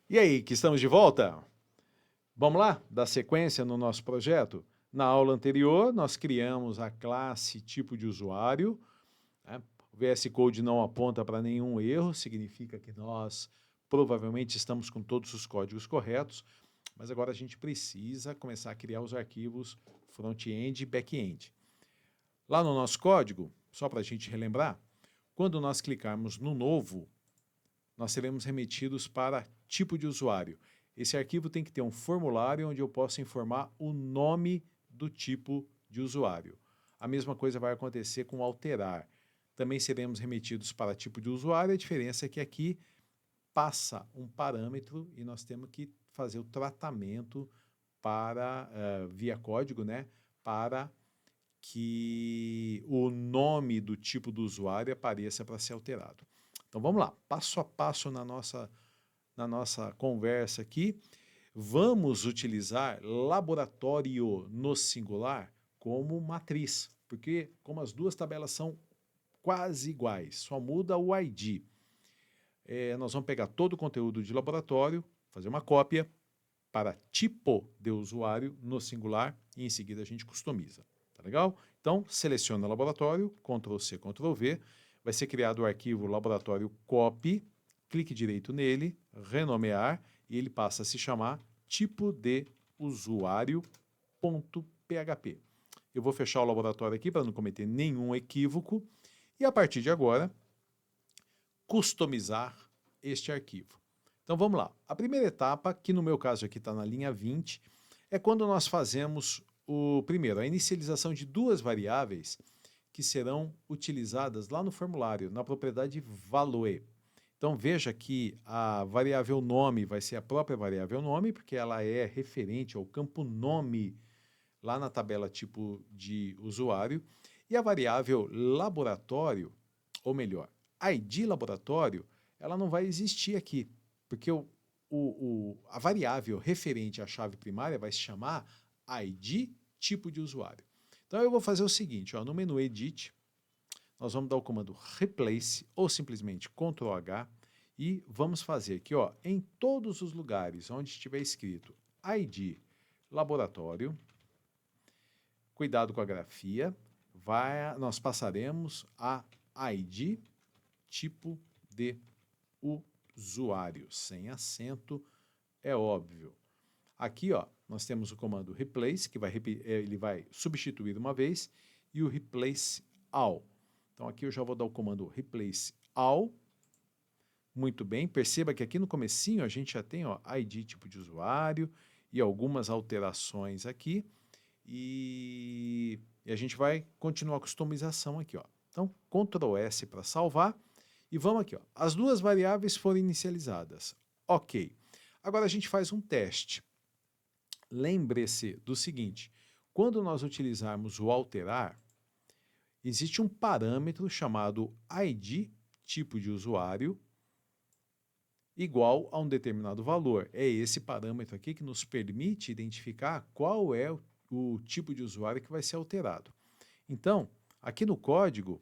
E aí, que estamos de volta? Vamos lá, dar sequência no nosso projeto? Na aula anterior, nós criamos a classe tipo de usuário, né? O VS Code não aponta para nenhum erro, significa que nós provavelmente estamos com todos os códigos corretos, mas agora a gente precisa começar a criar os arquivos front-end e back-end. Lá no nosso código, só para a gente relembrar, quando nós clicarmos no novo, nós seremos remetidos para tipo de usuário. Esse arquivo tem que ter um formulário onde eu possa informar o nome do tipo de usuário. A mesma coisa vai acontecer com alterar. Também seremos remetidos para tipo de usuário, a diferença é que aqui passa um parâmetro e nós temos que fazer o tratamento para, via código, né, para que o nome do tipo do usuário apareça para ser alterado. Então vamos lá, passo a passo na nossa conversa aqui. Vamos utilizar laboratório no singular como matriz, porque como as duas tabelas são quase iguais, só muda o ID. Nós vamos pegar todo o conteúdo de laboratório, fazer uma cópia para tipo de usuário no singular e em seguida a gente customiza. Tá legal? Então, seleciona laboratório, Ctrl C, Ctrl V, vai ser criado o arquivo laboratório copy, clique direito nele, renomear e ele passa a se chamar tipo de usuário.php. Eu vou fechar o laboratório aqui para não cometer nenhum equívoco e a partir de agora customizar este arquivo. Então vamos lá. A primeira etapa, que no meu caso aqui está na linha 20, é quando nós fazemos primeiro, a inicialização de duas variáveis que serão utilizadas lá no formulário, na propriedade value. Então veja que a variável nome vai ser a própria variável nome, porque ela é referente ao campo nome lá na tabela tipo de usuário, e a variável laboratório, ou melhor, ID laboratório, ela não vai existir aqui, porque a variável referente à chave primária vai se chamar ID tipo de usuário. Então eu vou fazer o seguinte, ó, no menu Edit, nós vamos dar o comando Replace ou simplesmente Ctrl H e vamos fazer aqui, ó, em todos os lugares onde estiver escrito ID laboratório, cuidado com a grafia, nós passaremos a ID tipo de usuário, sem acento, é óbvio. Aqui, ó, nós temos o comando replace, que ele vai substituir uma vez, e o replace all. Então aqui eu já vou dar o comando replace all. Muito bem, perceba que aqui no comecinho a gente já tem, ó, ID tipo de usuário e algumas alterações aqui. E a gente vai continuar a customização aqui, ó. Então, Ctrl S para salvar. E vamos aqui, ó. As duas variáveis foram inicializadas. Ok. Agora a gente faz um teste. Lembre-se do seguinte, quando nós utilizarmos o alterar, existe um parâmetro chamado ID, tipo de usuário, igual a um determinado valor. É esse parâmetro aqui que nos permite identificar qual é o tipo de usuário que vai ser alterado. Então, aqui no código,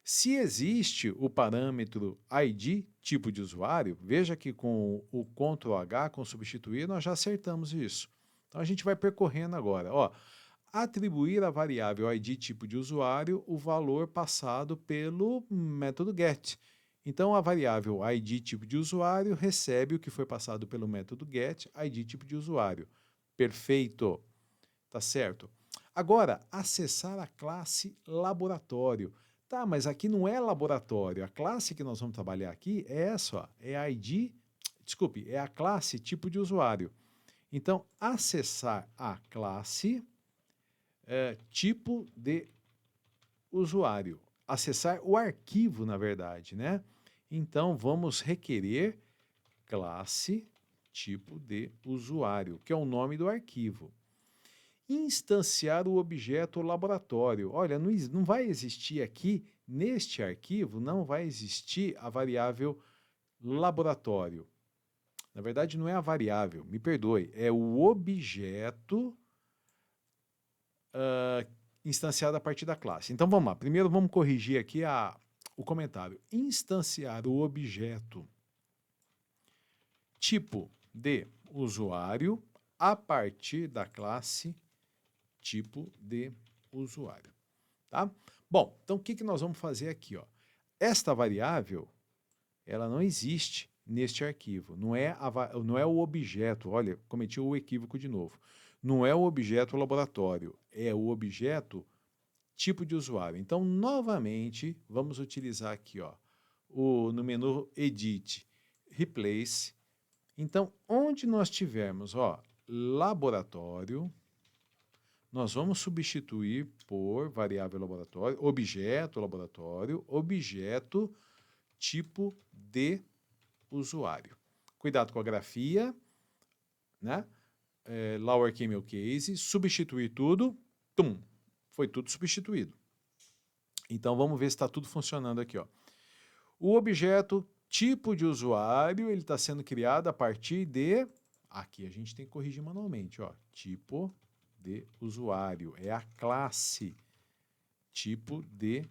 se existe o parâmetro ID, tipo de usuário, veja que com o Ctrl H, com substituir, nós já acertamos isso. Então a gente vai percorrendo agora. Ó, atribuir à variável ID tipo de usuário o valor passado pelo método get. Então a variável ID tipo de usuário recebe o que foi passado pelo método get ID tipo de usuário. Perfeito. Tá certo? Agora, acessar a classe laboratório. Tá, mas aqui não é laboratório. A classe que nós vamos trabalhar aqui é essa, ó, é a ID, desculpe, é a classe tipo de usuário. Então, acessar a classe tipo de usuário. Acessar o arquivo, na verdade, né? Então, vamos requerer classe tipo de usuário, que é o nome do arquivo. Instanciar o objeto laboratório. Olha, não vai existir aqui, neste arquivo, não vai existir a variável laboratório. Na verdade, não é a variável, me perdoe, é o objeto instanciado a partir da classe. Então vamos lá, primeiro vamos corrigir aqui o comentário. Instanciar o objeto tipo de usuário a partir da classe tipo de usuário, tá? Bom, então o que nós vamos fazer aqui, ó? Esta variável, ela não existe neste arquivo, não é o objeto, olha, cometi o equívoco de novo. Não é o objeto laboratório, é o objeto tipo de usuário. Então, novamente, vamos utilizar aqui, ó, no menu Edit, Replace. Então, onde nós tivermos, ó, laboratório, nós vamos substituir por variável laboratório, objeto, tipo de usuário. Cuidado com a grafia, né? Lower camel case, substituir tudo, tum, foi tudo substituído. Então vamos ver se está tudo funcionando aqui, ó. O objeto tipo de usuário, ele está sendo criado a partir de, aqui a gente tem que corrigir manualmente, ó, tipo de usuário, é a classe tipo de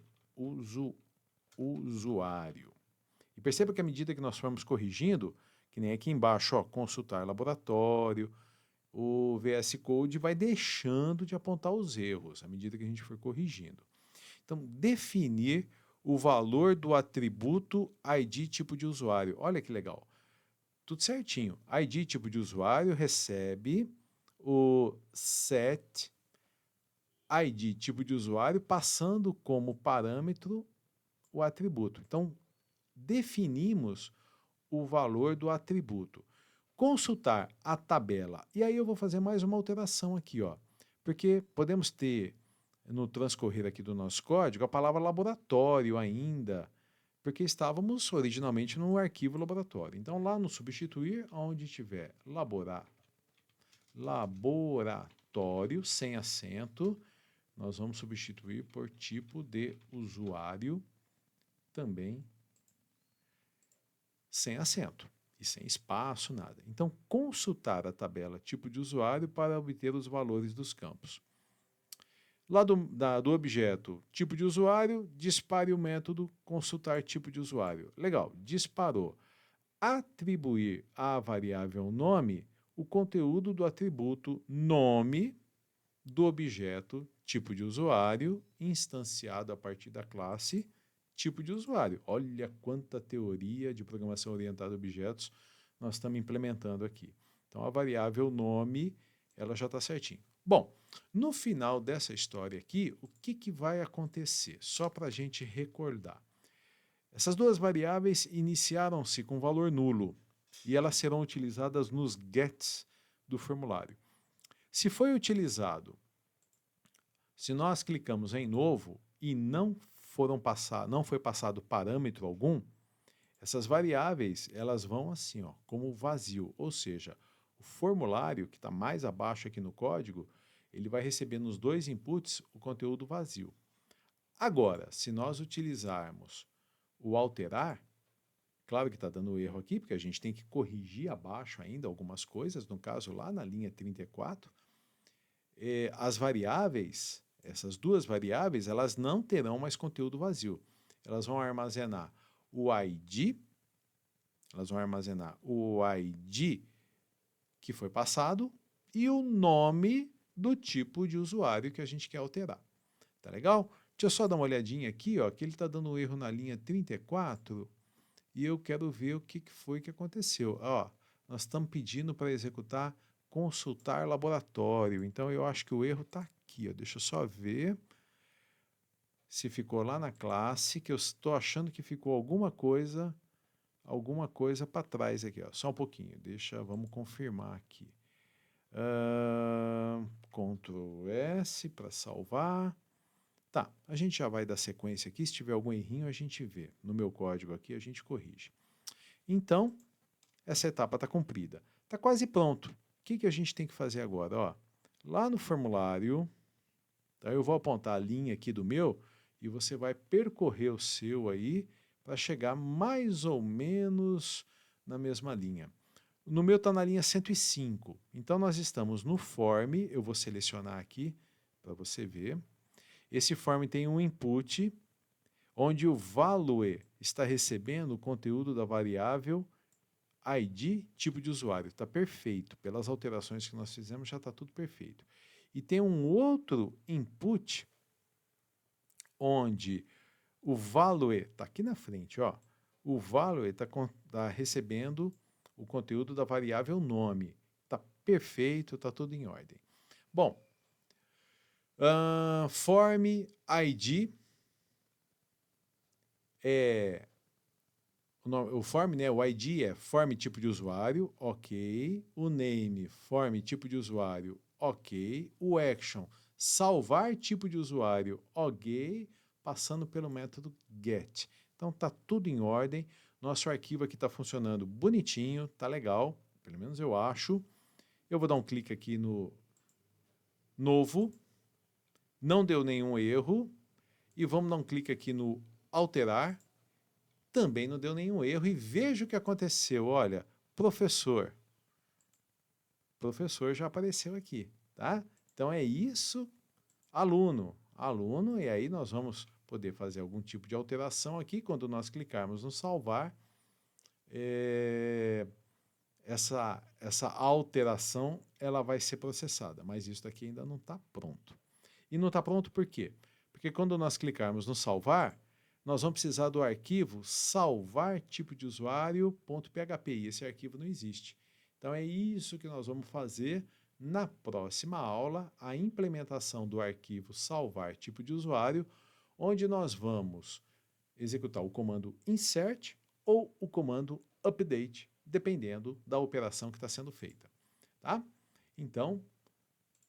usuário. E perceba que à medida que nós formos corrigindo, que nem aqui embaixo, ó, consultar laboratório, o VS Code vai deixando de apontar os erros à medida que a gente for corrigindo. Então, definir o valor do atributo ID tipo de usuário. Olha que legal. Tudo certinho. ID tipo de usuário recebe o set ID tipo de usuário passando como parâmetro o atributo. Então, definimos o valor do atributo. Consultar a tabela. E aí eu vou fazer mais uma alteração aqui, ó. Porque podemos ter no transcorrer aqui do nosso código a palavra laboratório ainda, porque estávamos originalmente no arquivo laboratório. Então lá no substituir, onde tiver laboratório sem acento, nós vamos substituir por tipo de usuário também sem acento e sem espaço, nada. Então, consultar a tabela tipo de usuário para obter os valores dos campos. Lá do objeto tipo de usuário, dispare o método consultar tipo de usuário. Legal, disparou. Atribuir à variável nome o conteúdo do atributo nome do objeto tipo de usuário instanciado a partir da classe tipo de usuário. Olha quanta teoria de programação orientada a objetos nós estamos implementando aqui. Então, a variável nome, ela já está certinho. Bom, no final dessa história aqui, o que vai acontecer? Só para a gente recordar. Essas duas variáveis iniciaram-se com valor nulo e elas serão utilizadas nos gets do formulário. Se foi utilizado, se nós clicamos em novo e não foi passado parâmetro algum, essas variáveis elas vão assim, ó, como vazio, ou seja, o formulário que está mais abaixo aqui no código, ele vai receber nos dois inputs o conteúdo vazio. Agora, se nós utilizarmos o alterar, claro que está dando erro aqui, porque a gente tem que corrigir abaixo ainda algumas coisas, no caso lá na linha 34, as variáveis, essas duas variáveis, elas não terão mais conteúdo vazio. Elas vão armazenar o ID, que foi passado e o nome do tipo de usuário que a gente quer alterar. Tá legal? Deixa eu só dar uma olhadinha aqui, ó, que ele está dando um erro na linha 34 e eu quero ver o que foi que aconteceu. Ó, nós estamos pedindo para executar consultar laboratório. Então, eu acho que o erro está aqui. Ó. Deixa eu só ver se ficou lá na classe, que eu estou achando que ficou alguma coisa para trás aqui. Ó. Só um pouquinho. Vamos confirmar aqui. Ctrl S para salvar. Tá, a gente já vai dar sequência aqui. Se tiver algum errinho, a gente vê. No meu código aqui, a gente corrige. Então, essa etapa está cumprida. Está quase pronto. O que a gente tem que fazer agora? Ó, lá no formulário, tá, eu vou apontar a linha aqui do meu e você vai percorrer o seu aí para chegar mais ou menos na mesma linha. No meu está na linha 105. Então, nós estamos no form. Eu vou selecionar aqui para você ver. Esse form tem um input onde o value está recebendo o conteúdo da variável ID, tipo de usuário. Está perfeito. Pelas alterações que nós fizemos, já está tudo perfeito. E tem um outro input, onde o value está aqui na frente, ó. O value está recebendo o conteúdo da variável nome. Está perfeito, está tudo em ordem. Bom, form ID é o form, né? O ID é form tipo de usuário, ok. O name, form tipo de usuário, ok. O action, salvar tipo de usuário, ok. Passando pelo método get. Então tá tudo em ordem. Nosso arquivo aqui está funcionando bonitinho, tá legal, pelo menos eu acho. Eu vou dar um clique aqui no novo, não deu nenhum erro. E vamos dar um clique aqui no alterar, também não deu nenhum erro. E veja o que aconteceu, olha, professor já apareceu aqui, tá? Então é isso, aluno, e aí nós vamos poder fazer algum tipo de alteração aqui. Quando nós clicarmos no salvar, essa alteração ela vai ser processada, mas isso daqui ainda não está pronto. E não está pronto por quê? Porque quando nós clicarmos no salvar, nós vamos precisar do arquivo salvar tipo de usuário.php, e esse arquivo não existe. Então é isso que nós vamos fazer na próxima aula, a implementação do arquivo salvar tipo de usuário, onde nós vamos executar o comando insert ou o comando update, dependendo da operação que está sendo feita. Tá? Então,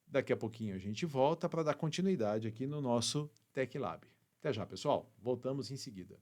daqui a pouquinho a gente volta para dar continuidade aqui no nosso Tech Lab. Até já, pessoal. Voltamos em seguida.